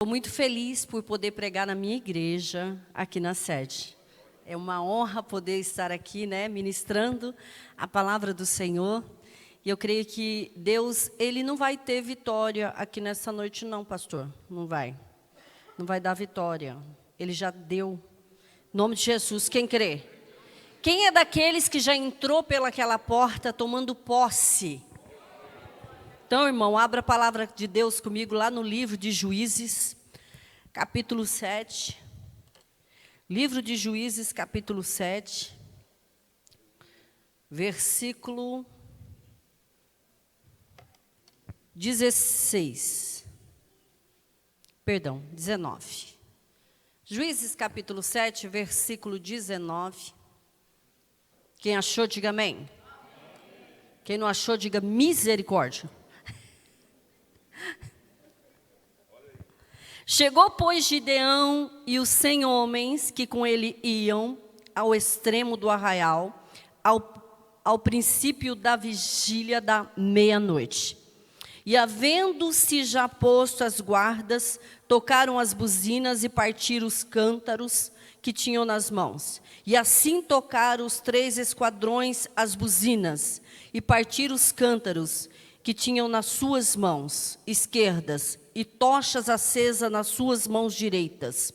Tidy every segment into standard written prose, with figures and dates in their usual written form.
Estou muito feliz por poder pregar na minha igreja, aqui na sede. É uma honra poder estar aqui, ministrando a palavra do Senhor. E eu creio que Deus, Ele não vai ter vitória aqui nessa noite não, pastor. Não vai. Não vai dar vitória. Ele já deu. Em nome de Jesus, quem crê? Quem é daqueles que já entrou pelaquela porta tomando posse? Então, irmão, abra a palavra de Deus comigo lá no livro de Juízes, capítulo 7. Livro de Juízes, capítulo 7, versículo 16. Perdão, 19. Juízes, capítulo 7, versículo 19. Quem achou, diga amém. Quem não achou, diga misericórdia. Chegou, pois, Gideão e os 100 homens que com ele iam ao extremo do arraial, ao princípio da vigília da meia-noite. E havendo-se já posto as guardas, tocaram as buzinas e partiram os cântaros que tinham nas mãos. E assim tocaram os 3 esquadrões as buzinas, e partiram os cântaros que tinham nas suas mãos esquerdas, e tochas acesas nas suas mãos direitas.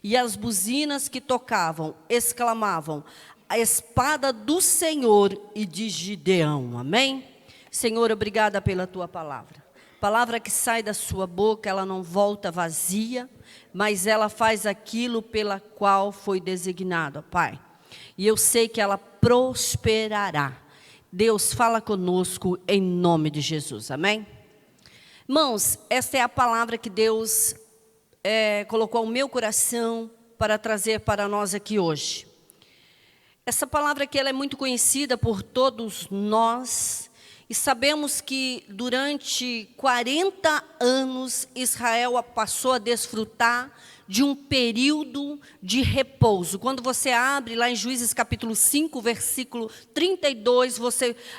E as buzinas que tocavam, exclamavam, a espada do Senhor e de Gideão. Amém? Senhor, obrigada pela tua palavra. Palavra que sai da sua boca, ela não volta vazia, mas ela faz aquilo pela qual foi designada, Pai. E eu sei que ela prosperará. Deus, fala conosco em nome de Jesus, amém? Irmãos, esta é a palavra que Deus colocou ao meu coração para trazer para nós aqui hoje. Essa palavra aqui ela é muito conhecida por todos nós, e sabemos que durante 40 anos Israel passou a desfrutar de um período de repouso. Quando você abre lá em Juízes capítulo 5, versículo 32,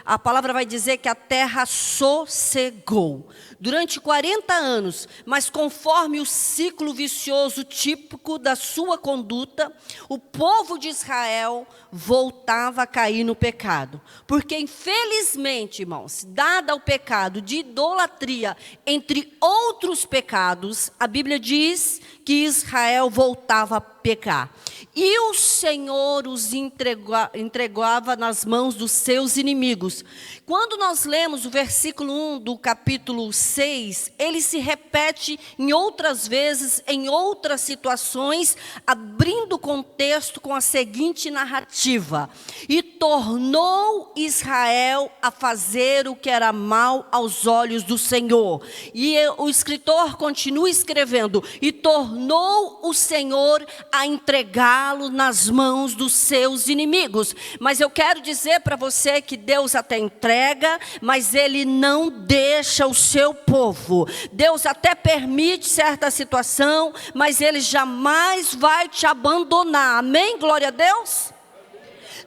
a palavra vai dizer que a terra sossegou. Durante 40 anos, mas conforme o ciclo vicioso típico da sua conduta, o povo de Israel voltava a cair no pecado. Porque infelizmente, irmãos, dado o pecado de idolatria, entre outros pecados, a Bíblia diz que Israel voltava a pecar. E o Senhor os entregava nas mãos dos seus inimigos. Quando nós lemos o versículo 1 do capítulo 6, ele se repete em outras vezes, em outras situações, abrindo o contexto com a seguinte narrativa. E tornou Israel a fazer o que era mal aos olhos do Senhor. E o escritor continua escrevendo, e tornou o Senhor a entregá-lo nas mãos dos seus inimigos. Mas eu quero dizer para você que Deus até entrega, mas Ele não deixa o seu povo. Deus até permite certa situação, mas Ele jamais vai te abandonar. Amém? Glória a Deus?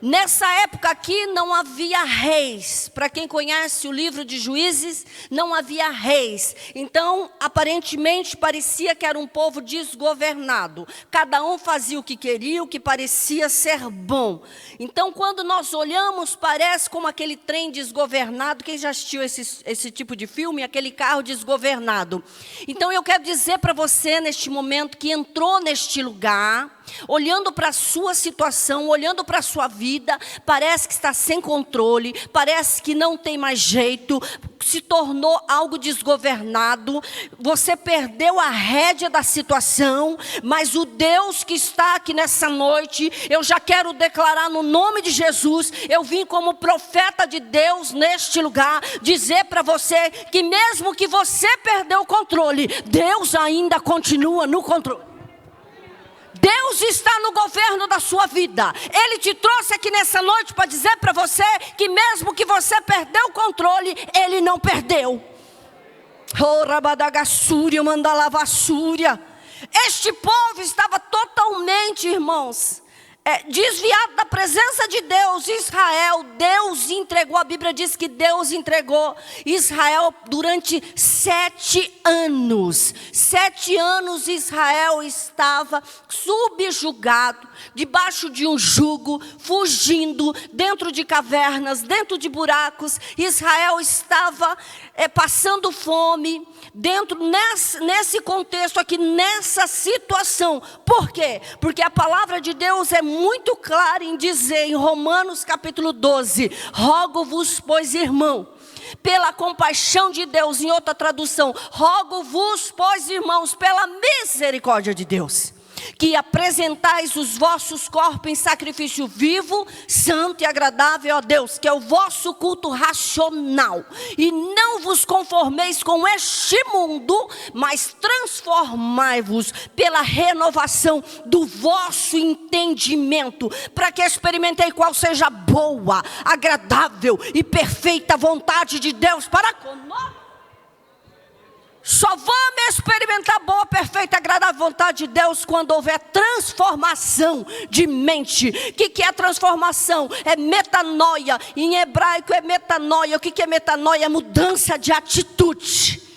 Nessa época aqui não havia reis. Para quem conhece o livro de Juízes, não havia reis. Então, aparentemente, parecia que era um povo desgovernado. Cada um fazia o que queria, o que parecia ser bom. Então, quando nós olhamos, parece como aquele trem desgovernado. Quem já assistiu esse tipo de filme? Aquele carro desgovernado. Então, eu quero dizer para você, neste momento, que entrou neste lugar, olhando para a sua situação, olhando para a sua vida, parece que está sem controle, parece que não tem mais jeito, se tornou algo desgovernado, você perdeu a rédea da situação, mas o Deus que está aqui nessa noite, eu já quero declarar no nome de Jesus, eu vim como profeta de Deus neste lugar, dizer para você que mesmo que você perdeu o controle, Deus ainda continua no controle. Deus está no governo da sua vida. Ele te trouxe aqui nessa noite para dizer para você que mesmo que você perdeu o controle, Ele não perdeu. Este povo estava totalmente, irmãos, desviado da presença de Deus, Israel, Deus entregou, a Bíblia diz que Deus entregou Israel durante 7 anos. 7 anos Israel estava subjugado, debaixo de um jugo, fugindo, dentro de cavernas, dentro de buracos. Israel estava passando fome, nesse contexto aqui, nessa situação. Por quê? Porque a palavra de Deus é muito clara em dizer, em Romanos capítulo 12, rogo-vos, pois, irmão, pela compaixão de Deus, em outra tradução, rogo-vos, pois, irmãos, pela misericórdia de Deus, que apresentais os vossos corpos em sacrifício vivo, santo e agradável a Deus, que é o vosso culto racional. E não vos conformeis com este mundo, mas transformai-vos pela renovação do vosso entendimento, para que experimentei qual seja a boa, agradável e perfeita vontade de Deus para conosco. Só vamos experimentar a boa, perfeita, agradável vontade de Deus quando houver transformação de mente. O que é transformação? É metanoia. Em hebraico é metanoia. O que é metanoia? É mudança de atitude.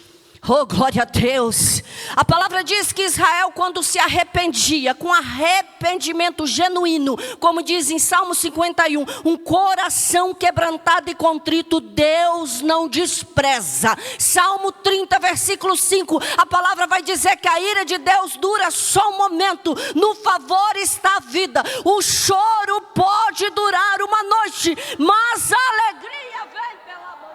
Oh, glória a Deus. A palavra diz que Israel, quando se arrependia, com arrependimento genuíno, como diz em Salmo 51, um coração quebrantado e contrito, Deus não despreza. Salmo 30, versículo 5, a palavra vai dizer que a ira de Deus dura só um momento, no favor está a vida. O choro pode durar uma noite, mas a alegria vem pela manhã.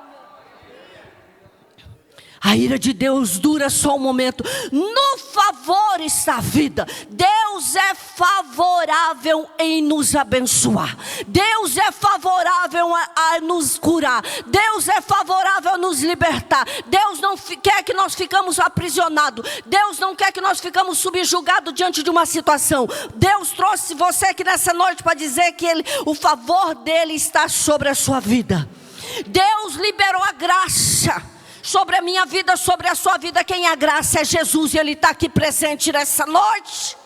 A ira de Deus dura só um momento. No favor está a vida. Deus é favorável em nos abençoar. Deus é favorável a nos curar. Deus é favorável a nos libertar. Deus não quer que nós ficamos aprisionados. Deus não quer que nós ficamos subjugados diante de uma situação. Deus trouxe você aqui nessa noite para dizer que o favor dele está sobre a sua vida. Deus liberou a graça sobre a minha vida, sobre a sua vida. Quem é a graça? É Jesus, e Ele está aqui presente nessa noite.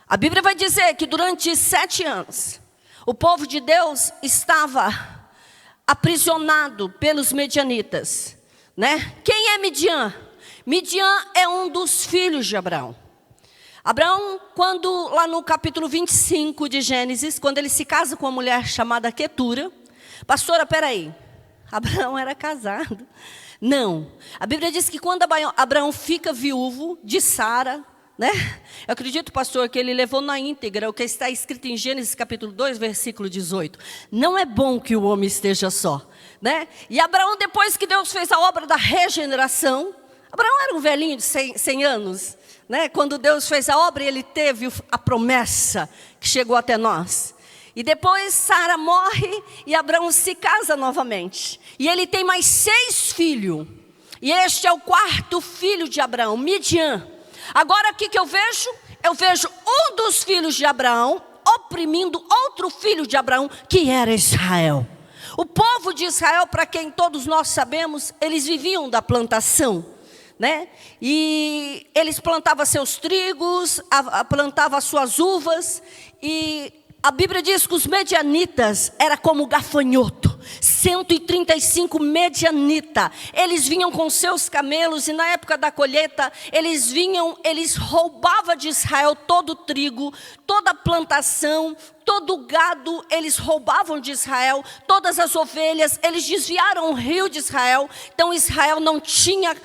A Bíblia vai dizer que durante 7 anos, o povo de Deus estava aprisionado pelos medianitas, né? Quem é Midian? Midian é um dos filhos de Abraão. Abraão, quando lá no capítulo 25 de Gênesis, quando ele se casa com uma mulher chamada Quetura, pastora, peraí, Abraão era casado? Não. A Bíblia diz que quando Abraão fica viúvo de Sara, né? Eu acredito, pastor, que ele levou na íntegra o que está escrito em Gênesis capítulo 2, versículo 18. Não é bom que o homem esteja só, né? E Abraão, depois que Deus fez a obra da regeneração, Abraão era um velhinho de 100 anos, né? Quando Deus fez a obra, ele teve a promessa que chegou até nós. E depois Sara morre e Abraão se casa novamente. E ele tem mais 6 filhos. E este é o 4º filho de Abraão, Midian. Agora o que eu vejo? Eu vejo um dos filhos de Abraão oprimindo outro filho de Abraão, que era Israel. O povo de Israel, para quem todos nós sabemos, eles viviam da plantação, né? E eles plantavam seus trigos, plantavam as suas uvas, e a Bíblia diz que os medianitas era como gafanhoto, 135 medianitas. Eles vinham com seus camelos, e na época da colheita, eles roubavam de Israel todo o trigo, toda a plantação, todo o gado, eles roubavam de Israel, todas as ovelhas, eles desviaram o rio de Israel. Então Israel não tinha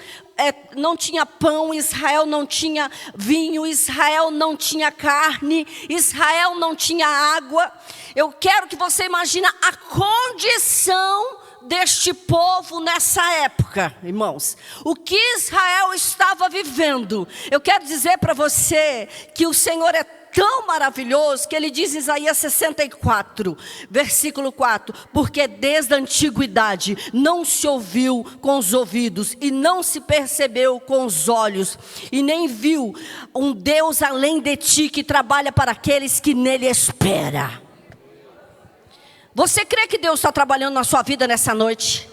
pão, Israel não tinha vinho, Israel não tinha carne, Israel não tinha água. Eu quero que você imagine a condição deste povo nessa época, irmãos. O que Israel estava vivendo. Eu quero dizer para você que o Senhor é tão maravilhoso que ele diz em Isaías 64, versículo 4: porque desde a antiguidade não se ouviu com os ouvidos, e não se percebeu com os olhos, e nem viu um Deus além de ti, que trabalha para aqueles que nele esperam. Você crê que Deus está trabalhando na sua vida nessa noite?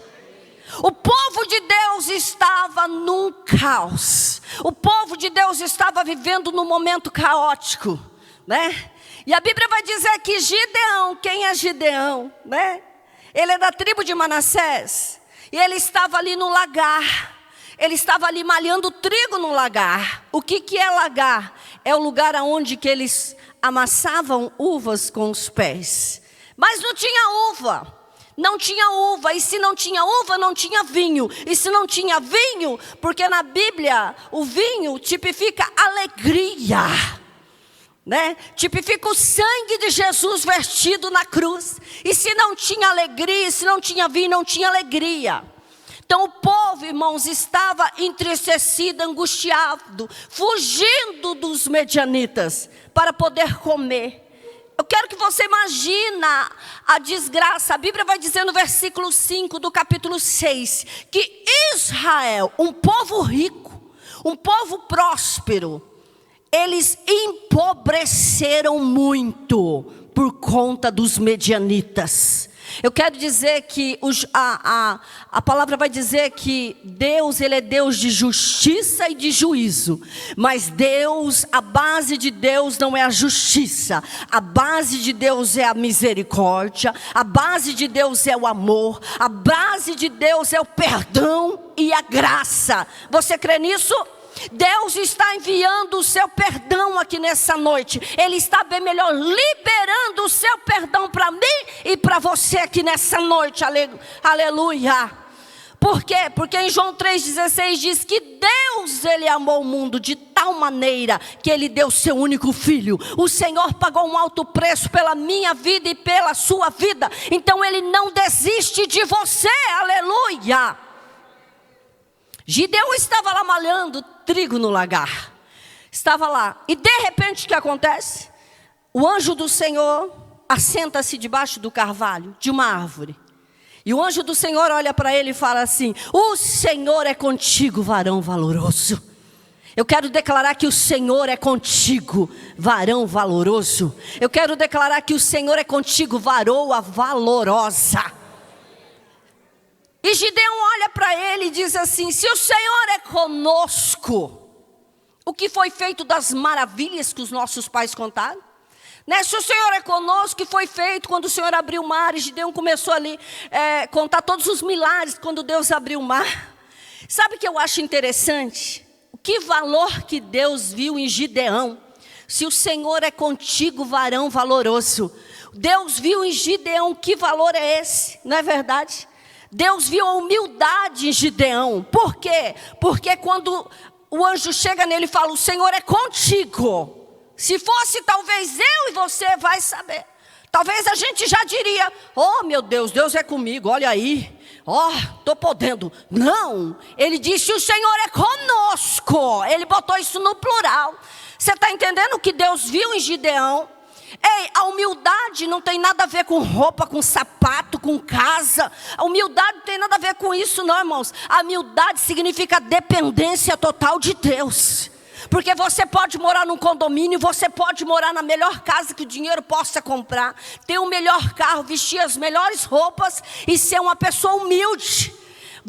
O povo de Deus estava num caos. O povo de Deus estava vivendo num momento caótico, né? E a Bíblia vai dizer que Gideão, quem é Gideão, né? Ele é da tribo de Manassés. E ele estava ali no lagar. Ele estava ali malhando trigo no lagar. O que é lagar? É o lugar onde que eles amassavam uvas com os pés. Mas não tinha uva. Não tinha uva. E se não tinha uva, não tinha vinho. E se não tinha vinho, porque na Bíblia o vinho tipifica alegria, né? Tipifica o sangue de Jesus vertido na cruz. E se não tinha alegria, se não tinha vinho, não tinha alegria. Então o povo, irmãos, estava entristecido, angustiado, fugindo dos medianitas para poder comer. Eu quero que você imagine a desgraça. A Bíblia vai dizer no versículo 5 do capítulo 6, que Israel, um povo rico, um povo próspero, eles empobreceram muito por conta dos medianitas. Eu quero dizer que a palavra vai dizer que Deus, Ele é Deus de justiça e de juízo. Mas Deus, a base de Deus não é a justiça. A base de Deus é a misericórdia. A base de Deus é o amor. A base de Deus é o perdão e a graça. Você crê nisso? Deus está enviando o seu perdão aqui nessa noite. Ele está bem melhor liberando o seu perdão para mim e para você aqui nessa noite. Aleluia. Por quê? Porque em João 3,16 diz que Deus, Ele amou o mundo de tal maneira que Ele deu seu único filho. O Senhor pagou um alto preço pela minha vida e pela sua vida. Então Ele não desiste de você. Aleluia. Gideão estava lá malhando trigo no lagar. Estava lá. E de repente o que acontece? O anjo do Senhor assenta-se debaixo do carvalho de uma árvore. E o anjo do Senhor olha para ele e fala assim: o Senhor é contigo, varão valoroso. Eu quero declarar que o Senhor é contigo, varão valoroso. Eu quero declarar que o Senhor é contigo, varoa valorosa. E Gideão olha para ele e diz assim: se o Senhor é conosco, o que foi feito das maravilhas que os nossos pais contaram? Né? Se o Senhor é conosco, o que foi feito quando o Senhor abriu o mar? E Gideão começou ali contar todos os milagres quando Deus abriu o mar. Sabe o que eu acho interessante? O que valor que Deus viu em Gideão? Se o Senhor é contigo, varão valoroso. Deus viu em Gideão, que valor é esse? Não é verdade? Deus viu a humildade em Gideão. Por quê? Porque quando o anjo chega nele e fala: o Senhor é contigo. Se fosse talvez eu e você, vai saber. Talvez a gente já diria: oh meu Deus, Deus é comigo, olha aí. Estou podendo. Não, ele disse: o Senhor é conosco. Ele botou isso no plural. Você está entendendo o que Deus viu em Gideão? Ei, a humildade não tem nada a ver com roupa, com sapato, com casa. A humildade não tem nada a ver com isso não, irmãos. A humildade significa dependência total de Deus. Porque você pode morar num condomínio, você pode morar na melhor casa que o dinheiro possa comprar, ter o melhor carro, vestir as melhores roupas e ser uma pessoa humilde.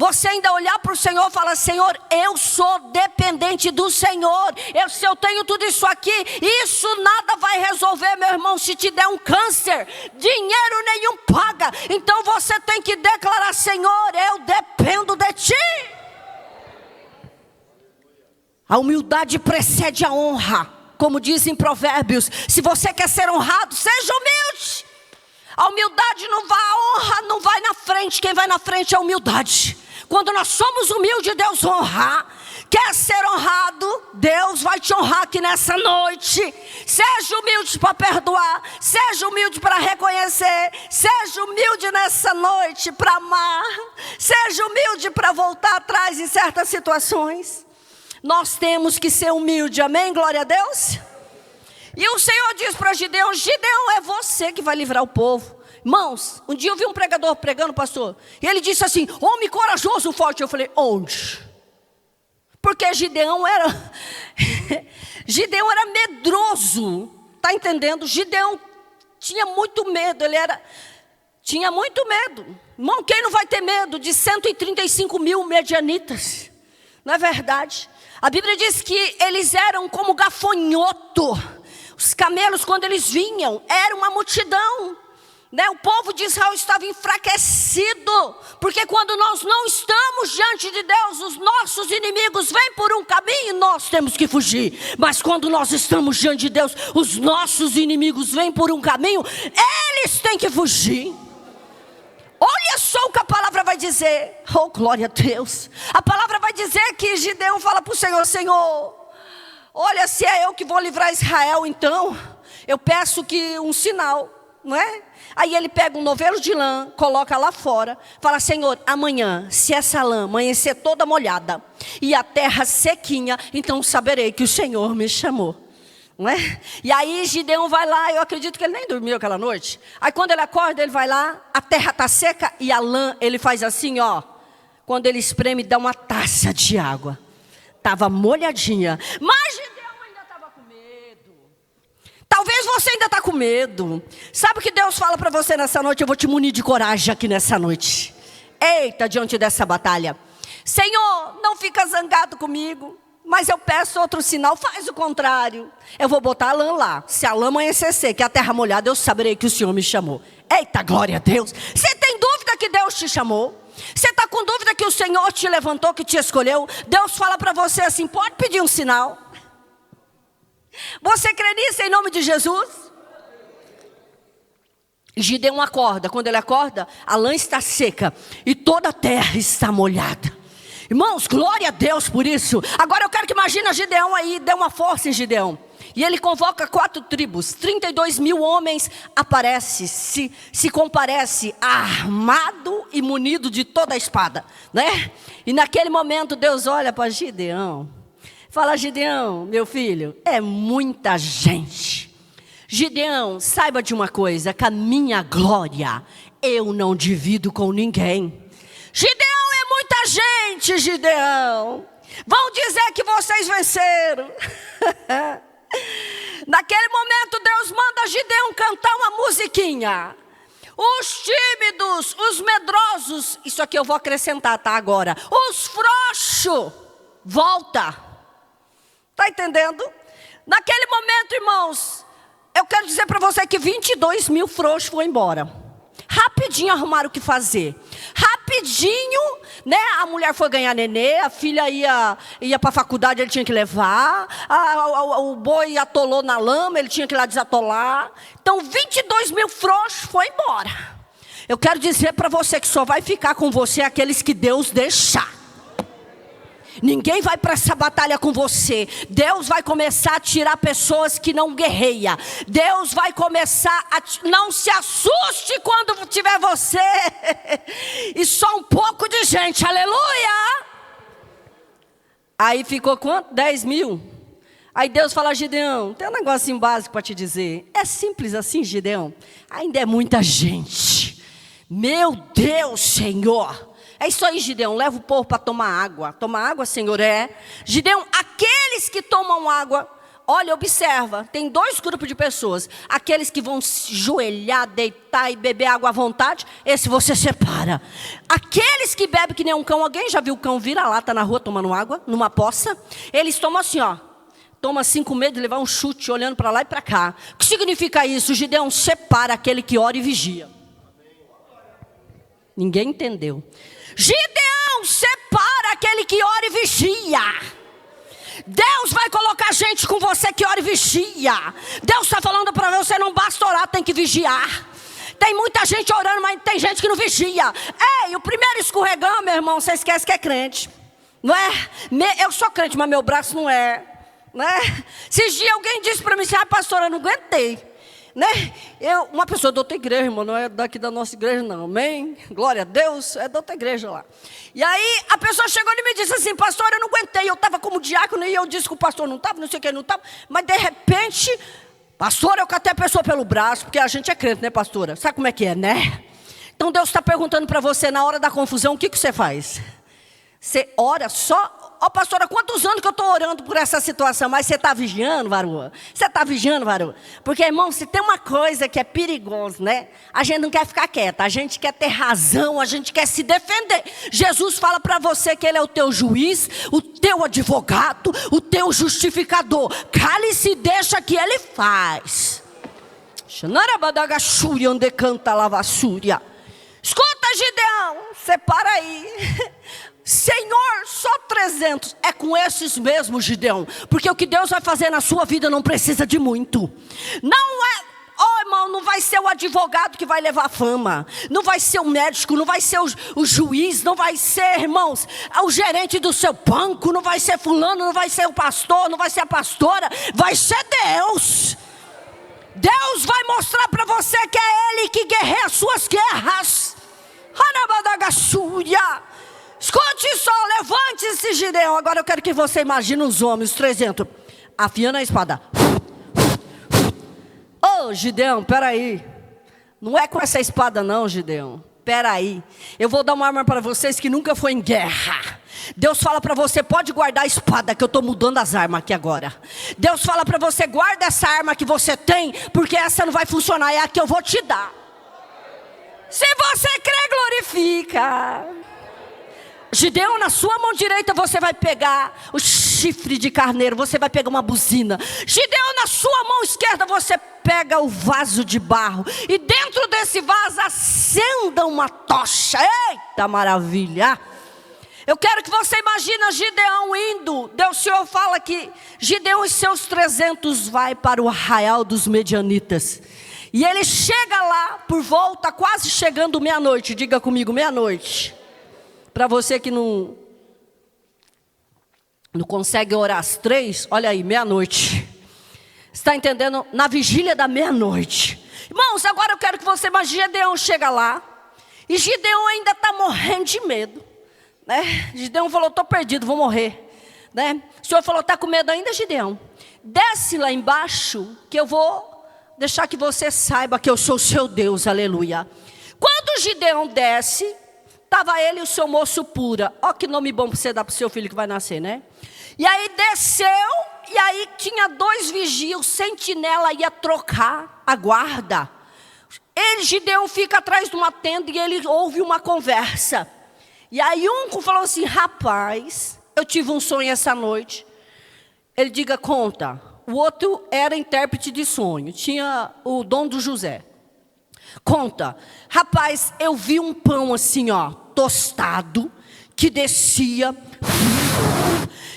Você ainda olhar para o Senhor e falar: Senhor, eu sou dependente do Senhor. Se eu tenho tudo isso aqui, isso nada vai resolver, meu irmão. Se te der um câncer, dinheiro nenhum paga. Então você tem que declarar: Senhor, eu dependo de Ti. A humildade precede a honra. Como dizem Provérbios, se você quer ser honrado, seja humilde. A humildade não vai, a honra não vai na frente. Quem vai na frente é a humildade. Quando nós somos humildes, Deus honra. Quer ser honrado? Deus vai te honrar aqui nessa noite. Seja humilde para perdoar. Seja humilde para reconhecer. Seja humilde nessa noite para amar. Seja humilde para voltar atrás em certas situações. Nós temos que ser humildes, amém? Glória a Deus. E o Senhor diz para Gideão: Gideão, é você que vai livrar o povo. Irmãos, um dia eu vi um pregador pregando, pastor, e ele disse assim: homem corajoso, forte. Eu falei: onde? Porque Gideão era Gideão era medroso, tá entendendo? Gideão tinha muito medo, tinha muito medo. Irmão, quem não vai ter medo de 135 mil medianitas? Não é verdade? A Bíblia diz que eles eram como gafanhoto. Os camelos, quando eles vinham, era uma multidão. O povo de Israel estava enfraquecido, porque quando nós não estamos diante de Deus, os nossos inimigos vêm por um caminho e nós temos que fugir. Mas quando nós estamos diante de Deus, os nossos inimigos vêm por um caminho, eles têm que fugir. Olha só o que a palavra vai dizer. Oh, glória a Deus. A palavra vai dizer que Gideão fala para o Senhor: Senhor, olha, se é eu que vou livrar Israel, então eu peço que um sinal, não é? Aí ele pega um novelo de lã, coloca lá fora, fala: Senhor, amanhã, se essa lã amanhecer toda molhada e a terra sequinha, então saberei que o Senhor me chamou. Não é? E aí Gideão vai lá, eu acredito que ele nem dormiu aquela noite. Aí quando ele acorda, ele vai lá, a terra está seca e a lã, ele faz assim, ó. Quando ele espreme, dá uma taça de água. Estava molhadinha, mas Gideão ainda estava com medo. Talvez você ainda está com medo. Sabe o que Deus fala para você nessa noite? Eu vou te munir de coragem aqui nessa noite. Eita, diante dessa batalha. Senhor, não fica zangado comigo, mas eu peço outro sinal, faz o contrário. Eu vou botar a lã lá. Se a lã amanhecer seca e a terra molhada, eu saberei que o Senhor me chamou. Eita, glória a Deus. Você tem dúvida que Deus te chamou? Você está com dúvida que o Senhor te levantou, que te escolheu? Deus fala para você assim: pode pedir um sinal. Você crê nisso em nome de Jesus? Gideão acorda. Quando ele acorda, a lã está seca e toda a terra está molhada. Irmãos, glória a Deus por isso. Agora eu quero que imagine Gideão aí, dê uma força em Gideão. E ele convoca 4 tribos, 32 mil homens, aparece, se comparece armado e munido de toda a espada, né? E naquele momento Deus olha para Gideão, fala: Gideão, meu filho, é muita gente. Gideão, saiba de uma coisa, que a minha glória eu não divido com ninguém. Gideão, é muita gente, Gideão. Vão dizer que vocês venceram. Naquele momento Deus manda Gideão cantar uma musiquinha. Os tímidos, os medrosos, isso aqui eu vou acrescentar, tá, agora. Os frouxos, volta. Tá entendendo? Naquele momento, irmãos, eu quero dizer para você que 22 mil frouxos foram embora. Rapidinho arrumaram o que fazer. Rapidinho, né? A mulher foi ganhar nenê, a filha ia para a faculdade, ele tinha que levar. O boi atolou na lama, ele tinha que ir lá desatolar. Então 22 mil frouxos foi embora. Eu quero dizer para você que só vai ficar com você aqueles que Deus deixar. Ninguém vai para essa batalha com você. Deus vai começar a tirar pessoas que não guerreiam. Deus vai começar a... Não se assuste quando tiver você e só um pouco de gente, aleluia. Aí ficou quanto? 10 mil. Aí Deus fala: Gideão, tem um negocinho básico para te dizer. É simples assim, Gideão? Ainda é muita gente. Meu Deus, Senhor. É isso aí, Gideão, leva o povo para tomar água. Tomar água, Senhor, é. Gideão, aqueles que tomam água, olha, observa, tem 2 grupos de pessoas. Aqueles que vão se joelhar, deitar e beber água à vontade, esse você separa. Aqueles que bebem que nem um cão, alguém já viu o cão vira-lata na rua tomando água, numa poça? Eles tomam assim, ó. Toma assim com medo de levar um chute, olhando para lá e para cá. O que significa isso? Gideão separa aquele que ora e vigia. Ninguém entendeu. Gideão separa aquele que ora e vigia. Deus vai colocar gente com você que ora e vigia. Deus está falando para você: não basta orar, tem que vigiar. Tem muita gente orando, mas tem gente que não vigia. Ei, o primeiro escorregão, meu irmão, você esquece que é crente. Não é? Eu sou crente, mas meu braço não é. Né? Esses dias alguém disse para mim assim: pastora, eu não aguentei. Né? Uma pessoa da outra igreja, irmão, não é daqui da nossa igreja não, amém? Glória a Deus, é da outra igreja lá. E aí a pessoa chegou e me disse assim: pastor, eu não aguentei, eu estava como diácono e eu disse que o pastor não estava, não sei o que, não estava. Mas de repente, pastor, eu catei a pessoa pelo braço, porque a gente é crente, né, pastora? Sabe como é que é, né? Então Deus está perguntando para você, na hora da confusão, o que você faz? Você ora só... Ó, pastora, quantos anos que eu estou orando por essa situação? Mas você está vigiando, varua? Você está vigiando, varua? Porque, irmão, se tem uma coisa que é perigosa, né? A gente não quer ficar quieta, a gente quer ter razão, a gente quer se defender. Jesus fala para você que Ele é o teu juiz, o teu advogado, o teu justificador. Cale-se e deixa que Ele faz. Onde canta lavassúria. Escuta, Gideão, separa aí. Senhor, só 300. É com esses mesmos, Gideão. Porque o que Deus vai fazer na sua vida não precisa de muito. Não é, oh irmão, não vai ser o advogado que vai levar a fama. Não vai ser o médico, não vai ser o juiz. Não vai ser, irmãos, o gerente do seu banco. Não vai ser fulano, não vai ser o pastor, não vai ser a pastora. Vai ser Deus. Deus vai mostrar para você que é Ele que guerreia as suas guerras. Hanabadagasúria. Escute só, levante-se, Gideão. Agora eu quero que você imagine os homens, os 300, afiando a espada. Ô, Gideão, peraí. Não é com essa espada não, Gideão. Peraí. Eu vou dar uma arma para vocês que nunca foi em guerra. Deus fala para você, pode guardar a espada, que eu estou mudando as armas aqui agora. Deus fala para você, guarda essa arma que você tem, porque essa não vai funcionar, é a que eu vou te dar. Se você crê, glorifica. Gideão, na sua mão direita você vai pegar o chifre de carneiro, você vai pegar uma buzina. Gideão, na sua mão esquerda você pega o vaso de barro. E dentro desse vaso acenda uma tocha. Eita maravilha! Eu quero que você imagine Gideão indo. Deus, o Senhor fala que Gideão e seus 300 vai para o arraial dos medianitas. E ele chega lá por volta, quase chegando meia-noite. Diga comigo, meia-noite. Para você que não consegue orar às 3, olha aí, meia-noite. Está entendendo? Na vigília da meia-noite. Irmãos, agora eu quero que você imagine, Gideão chega lá. E Gideão ainda está morrendo de medo. Né? Gideão falou, estou perdido, vou morrer. Né? O Senhor falou, está com medo ainda, Gideão? Desce lá embaixo, que eu vou deixar que você saiba que eu sou o seu Deus, aleluia. Quando Gideão desce... Estava ele e o seu moço pura. Ó que nome bom para você dar para o seu filho que vai nascer, né? E aí desceu, e aí tinha 2 vigias, o sentinela ia trocar a guarda. Ele, Gideão, fica atrás de uma tenda e ele ouve uma conversa. E aí um falou assim, rapaz, eu tive um sonho essa noite. Ele diga, conta. O outro era intérprete de sonho, tinha o dom do José. Conta, rapaz, eu vi um pão assim, ó, tostado, que descia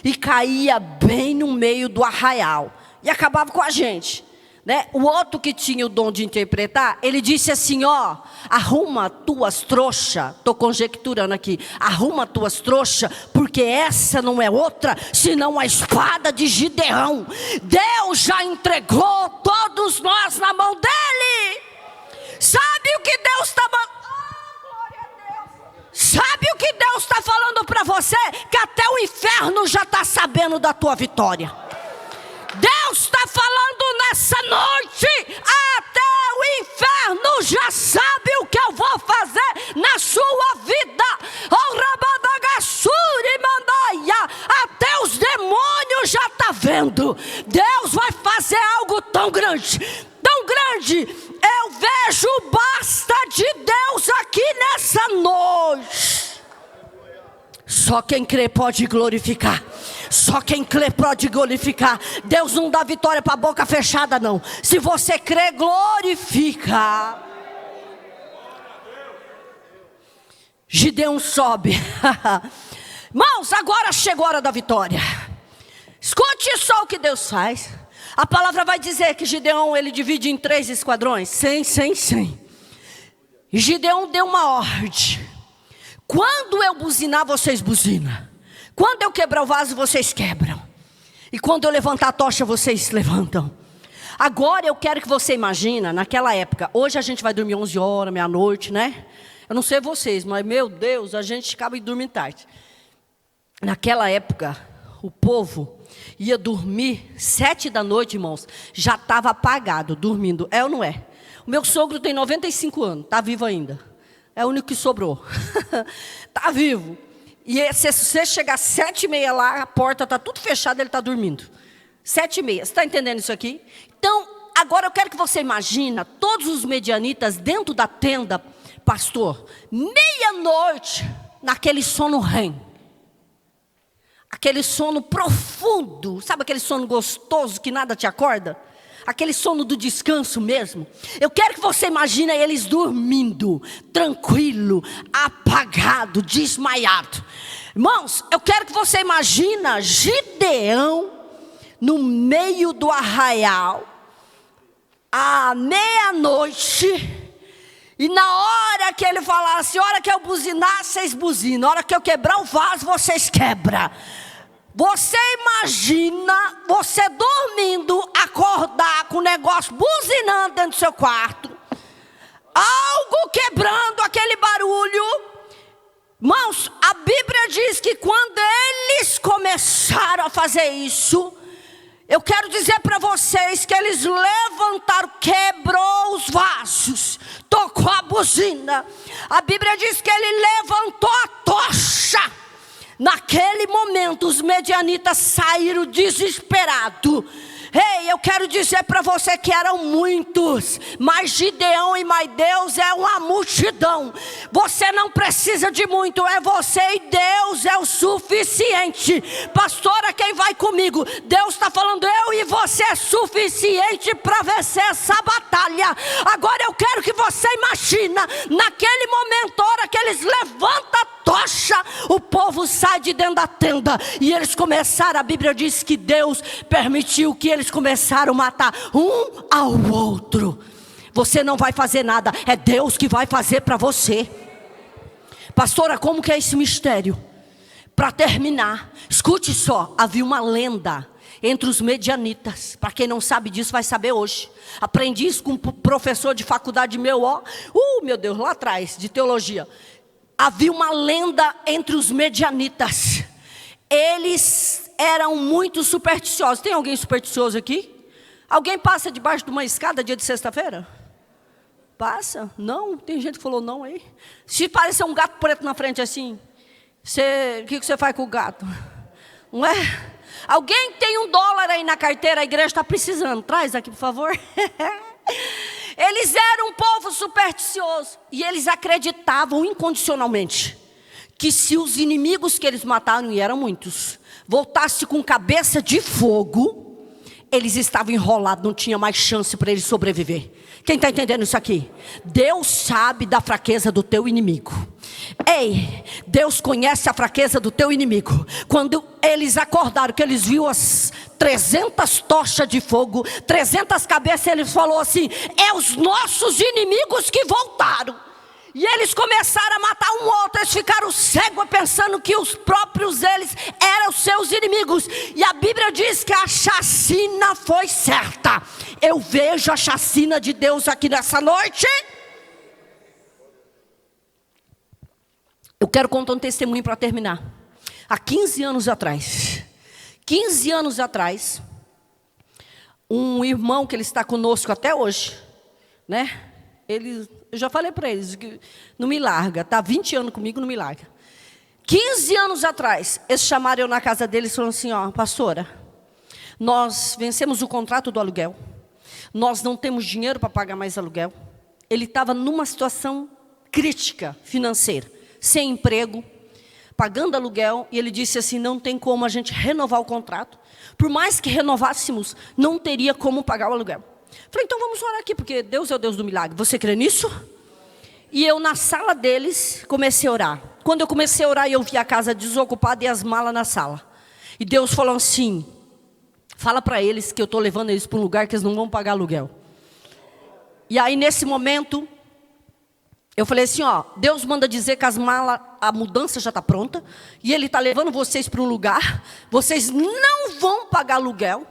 e caía bem no meio do arraial e acabava com a gente, né? O outro que tinha o dom de interpretar, ele disse assim, ó, arruma tuas trouxas, estou conjecturando aqui, arruma tuas trouxas, porque essa não é outra, senão a espada de Gideão. Deus já entregou todos nós na mão dele. Sabe o que Deus está Sabe o que Deus está falando para você? Que até o inferno já está sabendo da tua vitória. Deus está falando nessa noite, até o inferno já sabe o que eu vou fazer na sua vida. Até os demônios já estão vendo. Deus vai fazer algo tão grande, tão grande. Eu vejo o basta de Deus aqui nessa noite. Só quem crê pode glorificar. Só quem crê pode glorificar. Deus não dá vitória para a boca fechada não. Se você crê, glorifica. Gideão sobe. Irmãos, agora chegou a hora da vitória. Escute só o que Deus faz. A palavra vai dizer que Gideão, ele divide em 3 esquadrões. 100. E Gideão deu uma ordem. Quando eu buzinar, vocês buzinam. Quando eu quebrar o vaso, vocês quebram. E quando eu levantar a tocha, vocês levantam. Agora eu quero que você imagine, naquela época. Hoje a gente vai dormir 11 horas, meia-noite, né? Eu não sei vocês, mas meu Deus, a gente acaba de dormir tarde. Naquela época, o povo ia dormir 7 da noite, irmãos. Já estava apagado, dormindo. É ou não é? O meu sogro tem 95 anos, está vivo ainda. É o único que sobrou. Está vivo. E se você chegar às 7h30 lá, a porta está tudo fechada, ele está dormindo. 7h30, você está entendendo isso aqui? Então, agora eu quero que você imagine todos os medianitas dentro da tenda, pastor, meia-noite, naquele sono REM. Aquele sono profundo, sabe aquele sono gostoso que nada te acorda? Aquele sono do descanso mesmo. Eu quero que você imagine eles dormindo, tranquilo, apagado, desmaiado. Irmãos, eu quero que você imagine Gideão no meio do arraial, à meia-noite, e na hora que ele falasse, a hora que eu buzinar, vocês buzinam, na hora que eu quebrar o vaso, vocês quebram. Você imagina você dormindo, acordar com o negócio buzinando dentro do seu quarto, algo quebrando, aquele barulho. Irmãos, a Bíblia diz que quando eles começaram a fazer isso, eu quero dizer para vocês que eles levantaram, quebrou os vasos, tocou a buzina. A Bíblia diz que ele levantou a tocha. Naquele momento, os medianitas saíram desesperados. Ei, eu quero dizer para você que eram muitos, mas Gideão e mais Deus é uma multidão. Você não precisa de muito, é você e Deus é o suficiente. Pastora, quem vai comigo? Deus está falando, eu e você é suficiente para vencer essa batalha. Agora eu quero que você imagina, naquele momento, a hora que eles levantam a tocha, o povo sai de dentro da tenda, e eles começaram, a Bíblia diz que Deus permitiu que eles começaram a matar um ao outro. Você não vai fazer nada, é Deus que vai fazer para você. Pastora, como que é esse mistério? Para terminar, escute só, havia uma lenda entre os medianitas. Para quem não sabe disso, vai saber hoje. Aprendi isso com um professor de faculdade meu, meu Deus, lá atrás, de teologia. Havia uma lenda entre os medianitas. Eles eram muito supersticiosos. Tem alguém supersticioso aqui? Alguém passa debaixo de uma escada dia de sexta-feira? Passa? Não? Tem gente que falou não aí. Se parecer um gato preto na frente assim, o que você faz com o gato? Não é? Alguém tem $1 aí na carteira, a igreja está precisando. Traz aqui, por favor. Eles eram um povo supersticioso. E eles acreditavam incondicionalmente que se os inimigos que eles mataram, e eram muitos, voltassem com cabeça de fogo, eles estavam enrolados, não tinha mais chance para eles sobreviver. Quem está entendendo isso aqui? Deus sabe da fraqueza do teu inimigo. Ei, Deus conhece a fraqueza do teu inimigo. Quando eles acordaram, que eles viram as 300 tochas de fogo, 300 cabeças, ele falou assim, é os nossos inimigos que voltaram. E eles começaram a matar um outro, eles ficaram cegos pensando que os próprios eles eram seus inimigos. E a Bíblia diz que a chacina foi certa. Eu vejo a chacina de Deus aqui nessa noite. Eu quero contar um testemunho para terminar. Há 15 anos atrás, um irmão que ele está conosco até hoje, né? Eu já falei para eles que não me larga, está 20 anos comigo, não me larga. 15 anos atrás, eles chamaram eu na casa deles e falaram assim, pastora, nós vencemos o contrato do aluguel, nós não temos dinheiro para pagar mais aluguel. Ele estava numa situação crítica financeira, sem emprego, pagando aluguel, e ele disse assim, não tem como a gente renovar o contrato. Por mais que renovássemos, não teria como pagar o aluguel. Falei, então vamos orar aqui, porque Deus é o Deus do milagre. Você crê nisso? E eu na sala deles comecei a orar. Quando eu comecei a orar, eu vi a casa desocupada e as malas na sala. E Deus falou assim, fala para eles que eu estou levando eles para um lugar que eles não vão pagar aluguel. E aí nesse momento, eu falei assim, Deus manda dizer que as malas, a mudança já está pronta. E Ele está levando vocês para um lugar, vocês não vão pagar aluguel.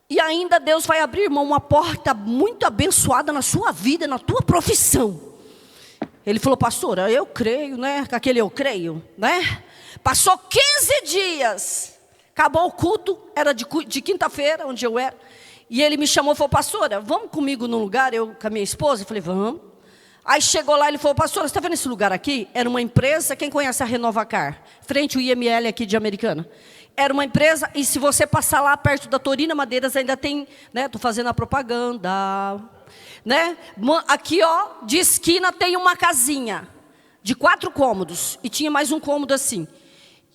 E ainda Deus vai abrir, irmão, uma porta muito abençoada na sua vida, na tua profissão. Ele falou, pastora, eu creio, né? Aquele eu creio, né? Passou 15 dias. Acabou o culto, era de quinta-feira, onde eu era. E ele me chamou e falou, pastora, vamos comigo num lugar, eu com a minha esposa? Eu falei, vamos. Aí chegou lá, ele falou, pastor, você está vendo esse lugar aqui? Era uma empresa, quem conhece a Renovacar? Frente ao IML aqui de Americana. Era uma empresa, e se você passar lá perto da Torina Madeiras, ainda tem, né? Estou fazendo a propaganda, né? Aqui, ó, de esquina tem uma casinha de 4 cômodos, e tinha mais um cômodo assim.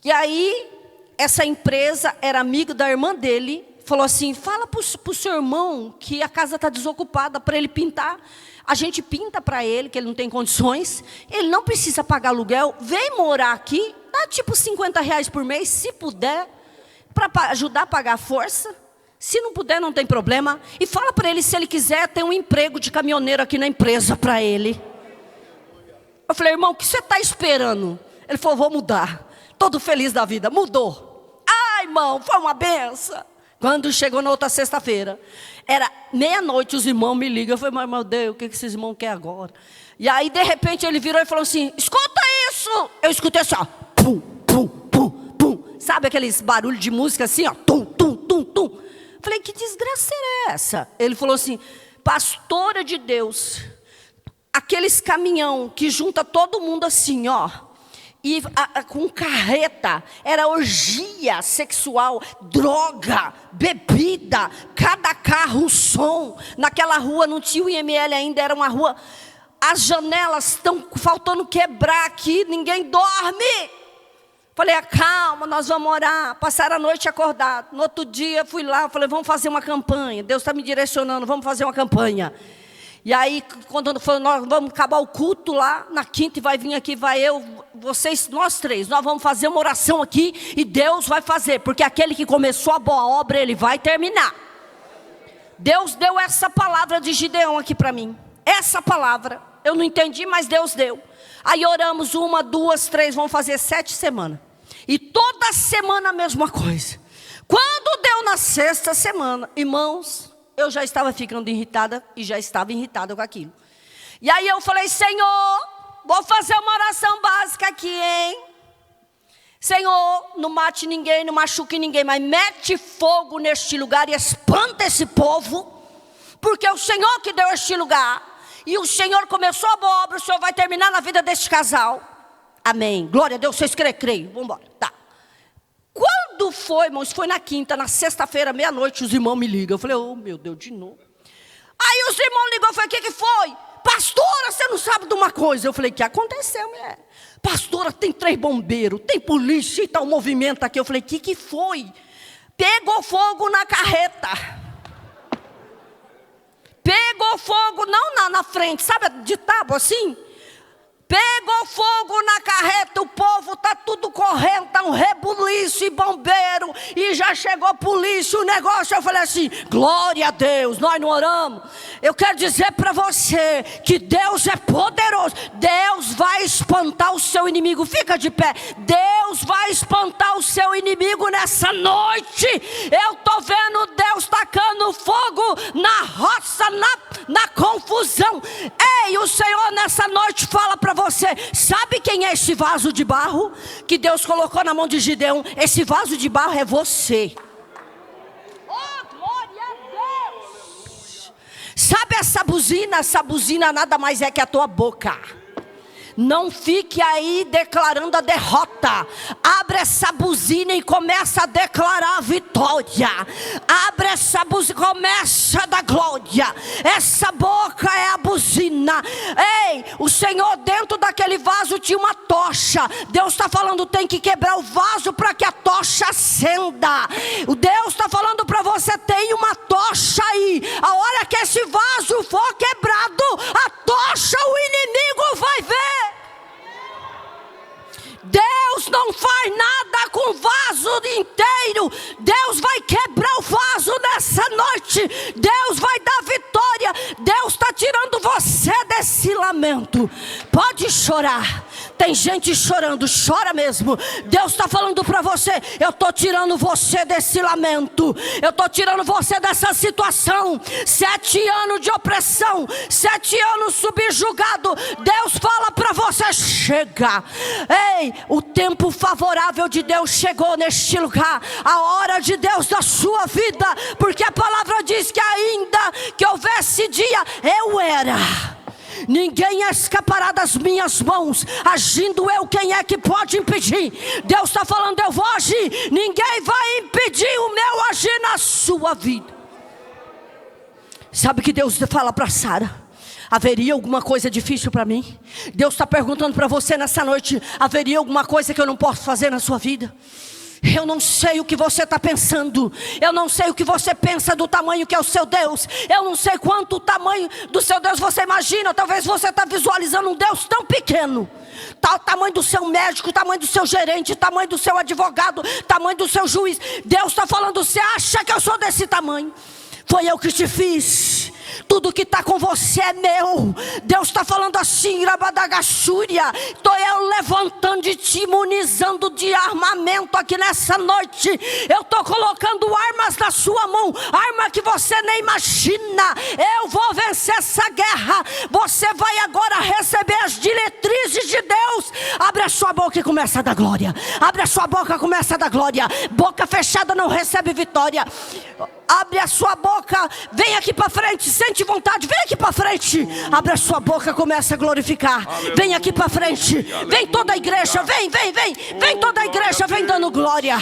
E aí, essa empresa era amiga da irmã dele, falou assim, fala para o seu irmão que a casa está desocupada para ele pintar. A gente pinta para ele, que ele não tem condições. Ele não precisa pagar aluguel. Vem morar aqui, dá tipo R$50 por mês, se puder, para ajudar a pagar a força. Se não puder, não tem problema. E fala para ele, se ele quiser, tem um emprego de caminhoneiro aqui na empresa para ele. Eu falei, irmão, o que você está esperando? Ele falou, vou mudar. Todo feliz da vida, mudou. Ai, irmão, foi uma benção. Quando chegou na outra sexta-feira, era meia-noite, os irmãos me ligam. Eu falei, meu Deus, o que esses irmãos querem agora? E aí, de repente, ele virou e falou assim, escuta isso. Eu escutei assim, ó, pum, pum, pum, pum. Sabe aqueles barulhos de música assim, ó, tum, tum, tum, tum. Falei, que desgraça é essa? Ele falou assim, pastora de Deus, aqueles caminhão que junta todo mundo assim, ó. E com carreta, era orgia sexual, droga, bebida, cada carro um som. Naquela rua não tinha o IML ainda, era uma rua. As janelas estão faltando quebrar aqui, ninguém dorme. Falei, calma, nós vamos orar. Passaram a noite acordado. No outro dia fui lá, falei, vamos fazer uma campanha. Deus está me direcionando, vamos fazer uma campanha. E aí, quando nós vamos acabar o culto lá, na quinta, e vai vir aqui, vai eu, vocês, nós 3, nós vamos fazer uma oração aqui, e Deus vai fazer, porque aquele que começou a boa obra, ele vai terminar. Deus deu essa palavra de Gideão aqui para mim, essa palavra, eu não entendi, mas Deus deu. Aí oramos 1, 2, 3, vamos fazer 7 semanas, e toda semana a mesma coisa. Quando deu na 6ª semana, irmãos, eu já estava ficando irritada e já estava irritada com aquilo. E aí eu falei, Senhor, vou fazer uma oração básica aqui, hein? Senhor, não mate ninguém, não machuque ninguém, mas mete fogo neste lugar e espanta esse povo, porque é o Senhor que deu este lugar. E o Senhor começou a boa obra, o Senhor vai terminar na vida deste casal. Amém. Glória a Deus, vocês creem, vamos embora. Tá. Quando foi, irmãos, foi na quinta, na sexta-feira, meia-noite, os irmãos me ligam. Eu falei, oh meu Deus, de novo. Aí os irmãos ligam, eu falei, o que foi? Pastora, você não sabe de uma coisa. Eu falei, o que aconteceu, mulher? Pastora, tem 3 bombeiros, tem polícia e tá um movimento aqui. Eu falei, o que foi? Pegou fogo na carreta. Pegou fogo, não na frente, sabe de tábua assim? Pegou fogo na carreta, o povo está tudo correndo, está um rebuliço e bombeiro, e já chegou a polícia, o negócio. Eu falei assim, glória a Deus, nós não oramos. Eu quero dizer para você que Deus é poderoso, Deus vai espantar o seu inimigo, fica de pé. Deus vai espantar o seu inimigo nessa noite. Eu estou vendo Deus tacando fogo na roça, na confusão. Ei, o Senhor nessa noite fala para você, sabe quem é esse vaso de barro que Deus colocou na mão de Gideão? Esse vaso de barro é você. Oh, glória a Deus. Sabe essa buzina? Essa buzina nada mais é que a tua boca. Não fique aí declarando a derrota. Abre essa buzina e começa a declarar a vitória. Abre essa buzina e começa a dar glória. Essa boca é a buzina. Ei, o Senhor dentro daquele vaso tinha uma tocha. Deus está falando, tem que quebrar o vaso para que a tocha acenda. O Deus está falando para você, tem uma tocha aí. A hora que esse vaso for quebrado, a tocha o inimigo vai ver. Deus não faz nada com o vaso inteiro. Deus vai quebrar o vaso nessa noite. Deus vai dar vitória. Deus está tirando você desse lamento. Pode chorar. Tem gente chorando, chora mesmo. Deus está falando para você, eu estou tirando você desse lamento. Eu estou tirando você dessa situação. 7 anos de opressão, 7 anos subjugado. Deus fala para você, chega. Ei, o tempo favorável de Deus chegou neste lugar. A hora de Deus da sua vida. Porque a palavra diz que ainda que houvesse dia, eu era. ninguém escapará das minhas mãos. Agindo eu, quem é que pode impedir? Deus está falando, eu vou agir. Ninguém vai impedir o meu agir na sua vida. Sabe que Deus fala para Sara? Haveria alguma coisa difícil para mim? Deus está perguntando para você nessa noite: haveria alguma coisa que eu não posso fazer na sua vida? Eu não sei o que você está pensando. Eu não sei o que você pensa do tamanho que é o seu Deus. Eu não sei quanto o tamanho do seu Deus você imagina. Talvez você está visualizando um Deus tão pequeno. Tá o tamanho do seu médico, o tamanho do seu gerente, o tamanho do seu advogado, o tamanho do seu juiz. Deus está falando, você acha que eu sou desse tamanho? Foi eu que te fiz. Tudo que está com você é meu. Deus está falando assim, Rabadagasúria. Estou eu levantando e te imunizando de armamento aqui nessa noite. Eu estou colocando armas na sua mão, arma que você nem imagina. Eu vou vencer essa guerra. Você vai agora receber as diretrizes de Deus. Abre a sua boca e começa a dar glória. Abre a sua boca e começa a dar glória. Boca fechada não recebe vitória. Abre a sua boca, vem aqui para frente, sente vontade, vem aqui para frente. Abre a sua boca, começa a glorificar. Vem aqui para frente, vem toda a igreja, vem toda a igreja, vem dando glória.